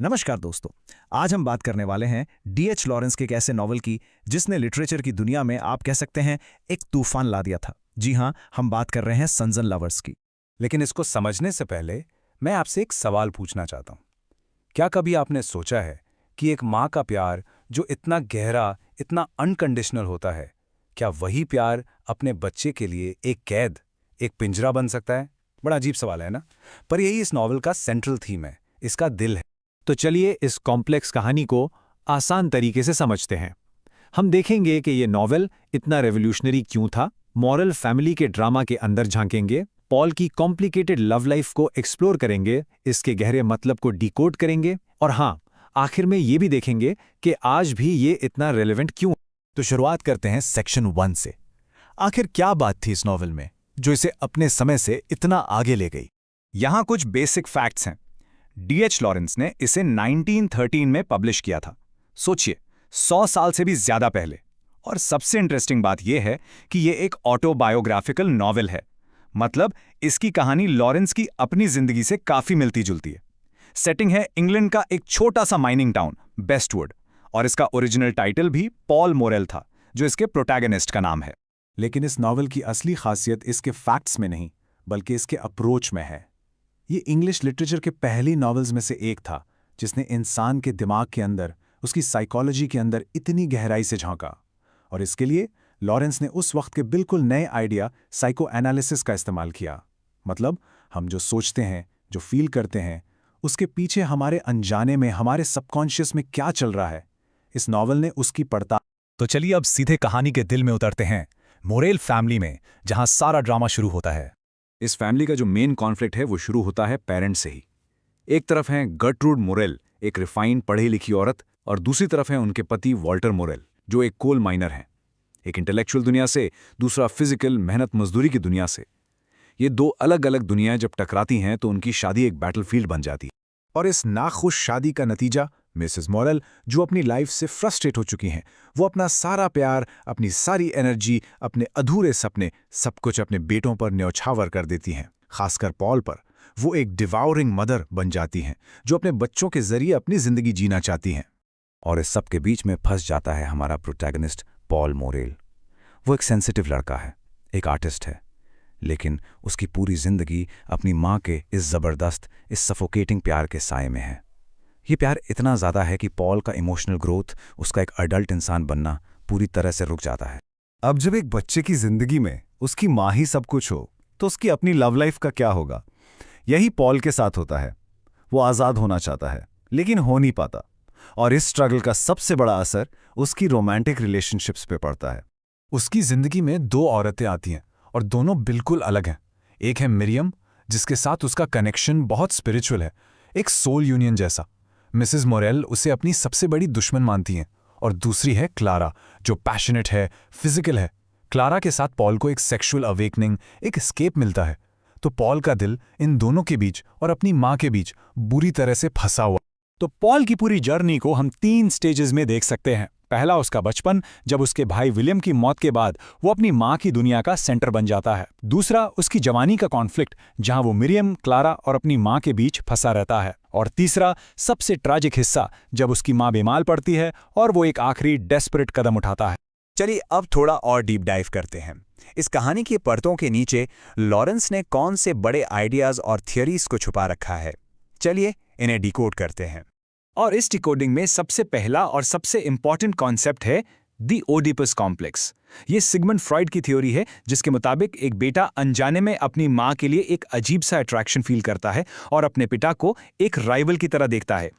नमस्कार दोस्तों। आज हम बात करने वाले हैं डीएच लॉरेंस के एक ऐसे नॉवल की जिसने लिटरेचर की दुनिया में आप कह सकते हैं एक तूफान ला दिया था। जी हां, हम बात कर रहे हैं सन्स एंड लवर्स की। लेकिन इसको समझने से पहले मैं आपसे एक सवाल पूछना चाहता हूं। क्या कभी आपने सोचा है कि एक माँ का प्यार जो इतना गहरा, इतना अनकंडीशनल होता है, क्या वही प्यार अपने बच्चे के लिए एक कैद, एक पिंजरा बन सकता है? बड़ा अजीब सवाल है ना? पर यही इस नॉवल का सेंट्रल थीम है, इसका दिल है। तो चलिए इस कॉम्प्लेक्स कहानी को आसान तरीके से समझते हैं। हम देखेंगे कि ये नॉवेल इतना रेवोल्यूशनरी क्यों था, मॉरल फैमिली के ड्रामा के अंदर झांकेंगे, पॉल की कॉम्प्लिकेटेड लव लाइफ को एक्सप्लोर करेंगे, इसके गहरे मतलब को डिकोड करेंगे और हाँ, आखिर में ये भी देखेंगे कि आज भी ये इतना रेलेवेंट क्यों। तो शुरुआत करते हैं सेक्शन 1 से। आखिर क्या बात थी इस नॉवेल में जो इसे अपने समय से इतना आगे ले गई? यहां कुछ बेसिक फैक्ट्स हैं। डीएच लॉरेंस ने इसे 1913 में पब्लिश किया था। सोचिए, 100 साल से भी ज्यादा पहले। और सबसे इंटरेस्टिंग बात यह है कि यह एक ऑटोबायोग्राफिकल नॉवेल है। मतलब इसकी कहानी लॉरेंस की अपनी जिंदगी से काफी मिलती जुलती है। सेटिंग है इंग्लैंड का एक छोटा सा माइनिंग टाउन बेस्टवुड, और इसका ओरिजिनल टाइटल भी पॉल मोरेल था, जो इसके प्रोटैगनिस्ट का नाम है। लेकिन इस नॉवेल की असली खासियत इसके फैक्ट्स में नहीं, बल्कि इसके अप्रोच में है। ये इंग्लिश लिटरेचर के पहली नॉवेल्स में से एक था जिसने इंसान के दिमाग के अंदर, उसकी साइकोलॉजी के अंदर इतनी गहराई से झांका। और इसके लिए लॉरेंस ने उस वक्त के बिल्कुल नए आइडिया साइको एनालिसिस का इस्तेमाल किया। मतलब हम जो सोचते हैं, जो फील करते हैं, उसके पीछे हमारे अनजाने में, हमारे सबकॉन्शियस में क्या चल रहा है, इस नॉवल ने उसकी पड़ताल। तो चलिए अब सीधे कहानी के दिल में उतरते हैं, मोरेल फैमिली में, जहां सारा ड्रामा शुरू होता है। इस फैमिली का जो मेन कॉन्फ्लिक्ट है वो शुरू होता है पेरेंट्स से ही। एक तरफ है गर्ट्रूड मोरेल, एक रिफाइंड पढ़ी लिखी औरत, और दूसरी तरफ है उनके पति वॉल्टर मोरेल, जो एक कोल माइनर हैं। एक इंटेलेक्चुअल दुनिया से, दूसरा फिजिकल मेहनत मजदूरी की दुनिया से। ये दो अलग अलग दुनियाएं जब टकराती हैं तो उनकी शादी एक बैटलफील्ड बन जाती है। और इस नाखुश शादी का नतीजा मिसेस मॉरल, जो अपनी लाइफ से फ्रस्ट्रेट हो चुकी हैं, वो अपना सारा प्यार, अपनी सारी एनर्जी, अपने अधूरे सपने, सब कुछ अपने बेटों पर न्यौछावर कर देती हैं, खासकर पॉल पर। वो एक डिवाउरिंग मदर बन जाती हैं जो अपने बच्चों के जरिए अपनी जिंदगी जीना चाहती हैं। और इस सब के बीच में फंस जाता है हमारा प्रोटैगनिस्ट पॉल मोरेल। वो एक सेंसिटिव लड़का है, एक आर्टिस्ट है, लेकिन उसकी पूरी जिंदगी अपनी माँ के इस जबरदस्त, इस सफोकेटिंग प्यार के साए में है। ये प्यार इतना ज़्यादा है कि पॉल का इमोशनल ग्रोथ, उसका एक अडल्ट इंसान बनना पूरी तरह से रुक जाता है। अब जब एक बच्चे की जिंदगी में उसकी माँ ही सब कुछ हो, तो उसकी अपनी लव लाइफ का क्या होगा? यही पॉल के साथ होता है। वो आज़ाद होना चाहता है, लेकिन हो नहीं पाता। और इस स्ट्रगल का सबसे बड़ा असर उसकी रोमांटिक रिलेशनशिप्स पे पड़ता है। उसकी जिंदगी में 2 औरतें आती हैं और दोनों बिल्कुल अलग हैं। एक है मिरियम, जिसके साथ उसका कनेक्शन बहुत स्पिरिचुअल है, एक सोल यूनियन जैसा। मिसेस मोरेल उसे अपनी सबसे बड़ी दुश्मन मानती हैं। और दूसरी है क्लारा, जो पैशनेट है, फिजिकल है। क्लारा के साथ पॉल को एक सेक्सुअल अवेकनिंग, एक एस्केप मिलता है। तो पॉल का दिल इन दोनों के बीच और अपनी माँ के बीच बुरी तरह से फंसा हुआ। तो पॉल की पूरी जर्नी को हम 3 स्टेजेस में देख सकते हैं। पहला उसका बचपन, जब उसके भाई विलियम की मौत के बाद वो अपनी माँ की दुनिया का सेंटर बन जाता है। दूसरा उसकी जवानी का कॉन्फ्लिक्ट, जहां वो मिरियम, क्लारा और अपनी माँ के बीच फंसा रहता है। और तीसरा सबसे ट्रैजिक हिस्सा, जब उसकी माँ बीमार पड़ती है और वो एक आखिरी डेस्परेट कदम उठाता है। चलिए अब थोड़ा और डीप डाइव करते हैं। इस कहानी की परतों के नीचे लॉरेंस ने कौन से बड़े आइडियाज और थियरीज को छुपा रखा है? चलिए इन्हें डिकोड करते हैं। और इस डिकोडिंग में सबसे पहला और सबसे इंपॉर्टेंट कॉन्सेप्ट है द ओडिपस कॉम्प्लेक्स। ये सिगमंड फ्रॉइड की थ्योरी है, जिसके मुताबिक एक बेटा अनजाने में अपनी माँ के लिए एक अजीब सा अट्रैक्शन फील करता है और अपने पिता को एक राइवल की तरह देखता है।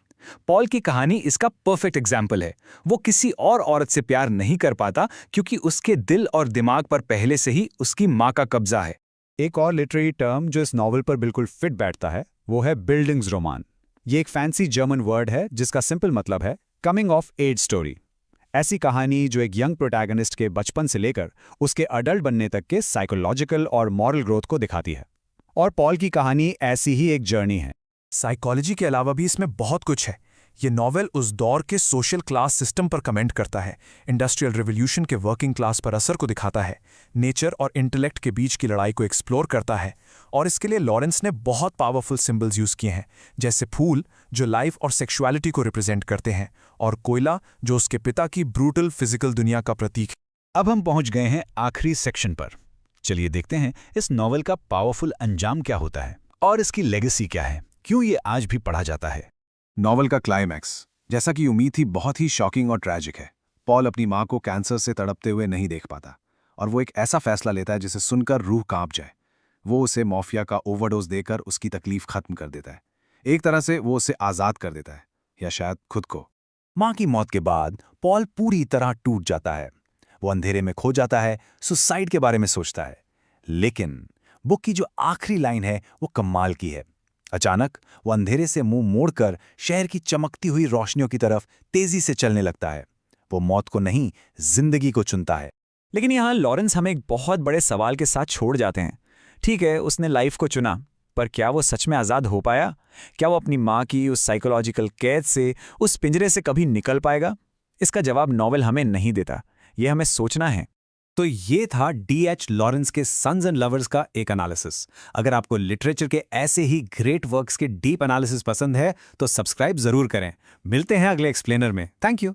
पॉल की कहानी इसका परफेक्ट एग्जाम्पल है। वो किसी और औरत से प्यार नहीं कर पाता क्योंकि उसके दिल और दिमाग पर पहले से ही उसकी माँ का कब्जा है। एक और लिटरेरी टर्म जो इस नॉवल पर बिल्कुल फिट बैठता है वो है बिल्डिंग्स रोमान। ये एक फैंसी जर्मन वर्ड है जिसका सिंपल मतलब है कमिंग ऑफ एज स्टोरी। ऐसी कहानी जो एक यंग प्रोटैगनिस्ट के बचपन से लेकर उसके अडल्ट बनने तक के साइकोलॉजिकल और मॉरल ग्रोथ को दिखाती है। और पॉल की कहानी ऐसी ही एक जर्नी है। साइकोलॉजी के अलावा भी इसमें बहुत कुछ है। ये नॉवेल उस दौर के सोशल क्लास सिस्टम पर कमेंट करता है, इंडस्ट्रियल रिवॉल्यूशन के वर्किंग क्लास पर असर को दिखाता है, नेचर और इंटेलेक्ट के बीच की लड़ाई को एक्सप्लोर करता है। और इसके लिए लॉरेंस ने बहुत पावरफुल सिंबल्स यूज़ किए हैं, जैसे फूल जो लाइफ और सेक्सुअलिटी को रिप्रेजेंट करते हैं, और कोयला जो उसके पिता की ब्रूटल फिजिकल दुनिया का प्रतीक है। अब हम पहुंच गए हैं आखिरी सेक्शन पर। चलिए देखते हैं इस नॉवेल का पावरफुल अंजाम क्या होता है और इसकी लेगेसी क्या है, क्यों ये आज भी पढ़ा जाता है। नॉवल का क्लाइमैक्स, जैसा कि उम्मीद थी, बहुत ही शॉकिंग और ट्रैजिक है। पॉल अपनी माँ को कैंसर से तड़पते हुए नहीं देख पाता और वो एक ऐसा फैसला लेता है जिसे सुनकर रूह कांप जाए। वो उसे मॉर्फिया का ओवरडोज देकर उसकी तकलीफ खत्म कर देता है। एक तरह से वो उसे आज़ाद कर देता है, या शायद खुद को। मां की मौत के बाद पॉल पूरी तरह टूट जाता है। वो अंधेरे में खो जाता है, सुसाइड के बारे में सोचता है। लेकिन बुक की जो आखिरी लाइन है वो कमाल की है। अचानक वो अंधेरे से मुंह मोड़कर शहर की चमकती हुई रोशनियों की तरफ तेजी से चलने लगता है। वो मौत को नहीं, जिंदगी को चुनता है। लेकिन यहाँ लॉरेंस हमें एक बहुत बड़े सवाल के साथ छोड़ जाते हैं। ठीक है, उसने लाइफ को चुना, पर क्या वो सच में आज़ाद हो पाया? क्या वो अपनी माँ की उस साइकोलॉजिकल कैद से, उस पिंजरे से कभी निकल पाएगा? इसका जवाब नॉवेल हमें नहीं देता। ये हमें सोचना है। तो ये था D.H. लॉरेंस के सन्स एंड लवर्स का एक एनालिसिस। अगर आपको लिटरेचर के ऐसे ही ग्रेट वर्क्स के डीप एनालिसिस पसंद है तो सब्सक्राइब जरूर करें। मिलते हैं अगले एक्सप्लेनर में। Thank you.